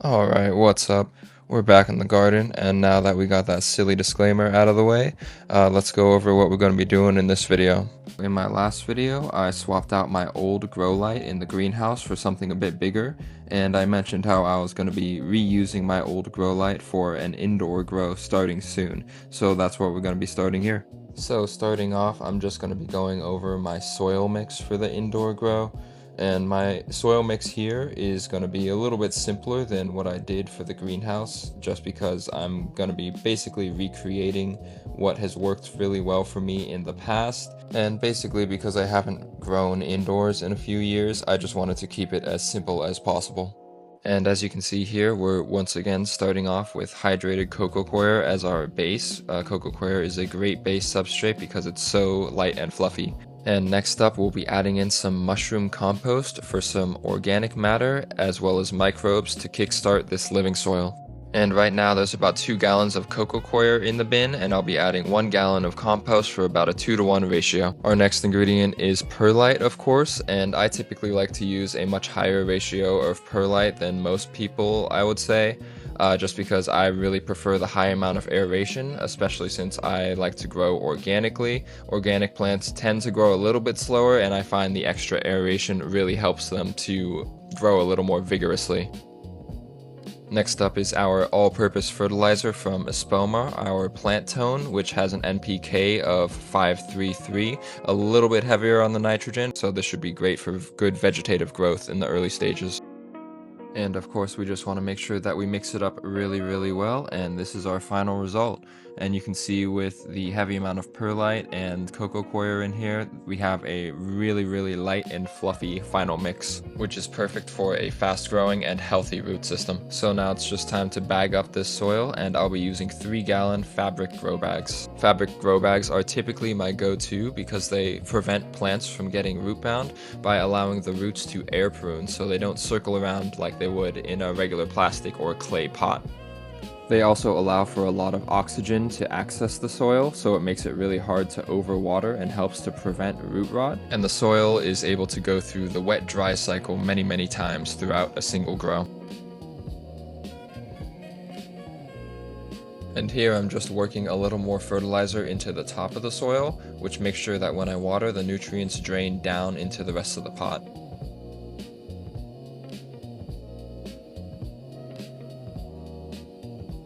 Alright, what's up? We're back in the garden, and now that we got that silly disclaimer out of the way, let's go over what we're going to be doing in this video. In my last video, I swapped out my old grow light in the greenhouse for something a bit bigger, and I mentioned how I was going to be reusing my old grow light for an indoor grow starting soon, so that's what we're going to be starting here. So starting off, I'm just going to be going over my soil mix for the indoor grow. And my soil mix here is going to be a little bit simpler than what I did for the greenhouse, just because I'm going to be basically recreating what has worked really well for me in the past. And basically because I haven't grown indoors in a few years, I just wanted to keep it as simple as possible. And as you can see here, we're once again starting off with hydrated coco coir as our base. Coco coir is a great base substrate because it's so light and fluffy. And next up, we'll be adding in some mushroom compost for some organic matter as well as microbes to kickstart this living soil. And right now there's about 2 gallons of coco coir in the bin, and I'll be adding 1 gallon of compost for about a 2-to-1 ratio. Our next ingredient is perlite, of course, and I typically like to use a much higher ratio of perlite than most people, I would say. Just because I really prefer the high amount of aeration, especially since I like to grow organically. Organic plants tend to grow a little bit slower, and I find the extra aeration really helps them to grow a little more vigorously. Next up is our all-purpose fertilizer from Espoma, our plant tone, which has an NPK of 533, a little bit heavier on the nitrogen, so this should be great for good vegetative growth in the early stages. And of course, we just want to make sure that we mix it up really well, and this is our final result. And you can see with the heavy amount of perlite and coco coir in here, we have a really light and fluffy final mix, which is perfect for a fast growing and healthy root system. So now it's just time to bag up this soil, and I'll be using 3-gallon fabric grow bags. Fabric grow bags are typically my go-to because they prevent plants from getting root bound by allowing the roots to air prune so they don't circle around like they would in a regular plastic or clay pot. They also allow for a lot of oxygen to access the soil, so it makes it really hard to overwater and helps to prevent root rot. And the soil is able to go through the wet-dry cycle many times throughout a single grow. And here I'm just working a little more fertilizer into the top of the soil, which makes sure that when I water, the nutrients drain down into the rest of the pot.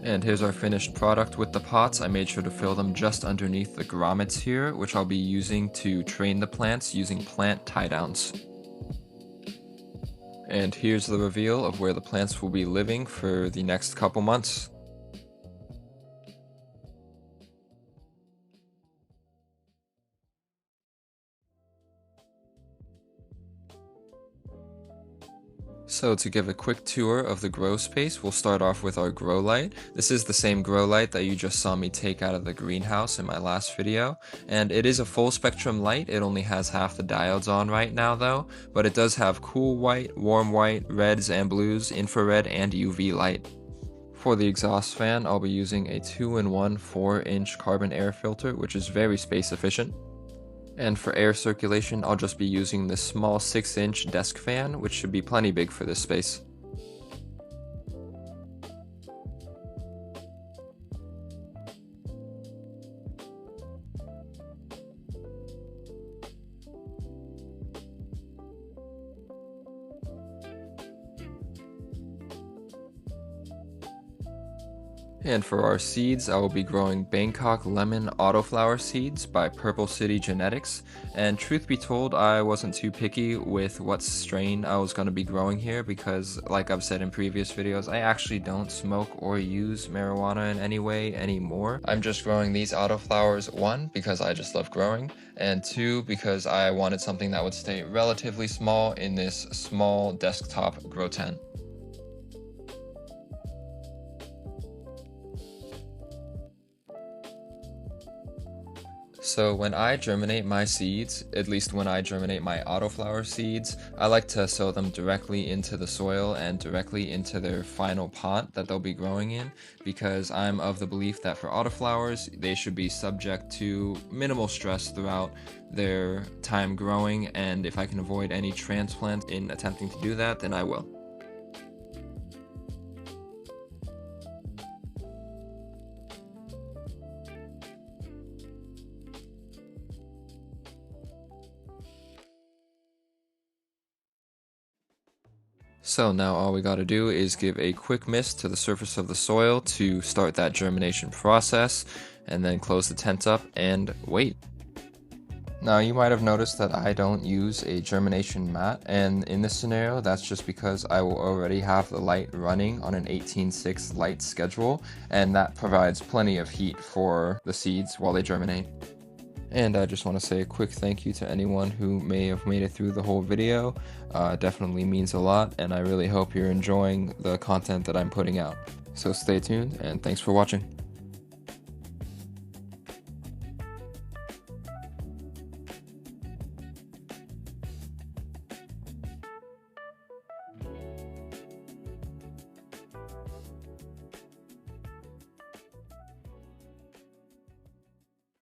And here's our finished product with the pots. I made sure to fill them just underneath the grommets here, which I'll be using to train the plants using plant tie downs. And here's the reveal of where the plants will be living for the next couple months. So to give a quick tour of the grow space, we'll start off with our grow light. This is the same grow light that you just saw me take out of the greenhouse in my last video, and it is a full spectrum light. It only has half the diodes on right now though, but it does have cool white, warm white, reds and blues, infrared and UV light. For the exhaust fan, I'll be using a 2-in-1 4-inch carbon air filter, which is very space efficient. And for air circulation, I'll just be using this small 6-inch desk fan, which should be plenty big for this space. And for our seeds, I will be growing Bangkok Lemon Autoflower seeds by Purple City Genetics. And truth be told, I wasn't too picky with what strain I was going to be growing here because, like I've said in previous videos, I actually don't smoke or use marijuana in any way anymore. I'm just growing these autoflowers, 1, because I just love growing, and 2, because I wanted something that would stay relatively small in this small desktop grow tent. So when I germinate my seeds, at least when I germinate my autoflower seeds, I like to sow them directly into the soil and directly into their final pot that they'll be growing in, because I'm of the belief that for autoflowers, they should be subject to minimal stress throughout their time growing, and if I can avoid any transplant in attempting to do that, then I will. So now all we got to do is give a quick mist to the surface of the soil to start that germination process, and then close the tent up and wait. Now you might have noticed that I don't use a germination mat, and in this scenario that's just because I will already have the light running on an 18/6 light schedule, and that provides plenty of heat for the seeds while they germinate. And I just want to say a quick thank you to anyone who may have made it through the whole video. Definitely means a lot, and I really hope you're enjoying the content that I'm putting out. So stay tuned, and thanks for watching.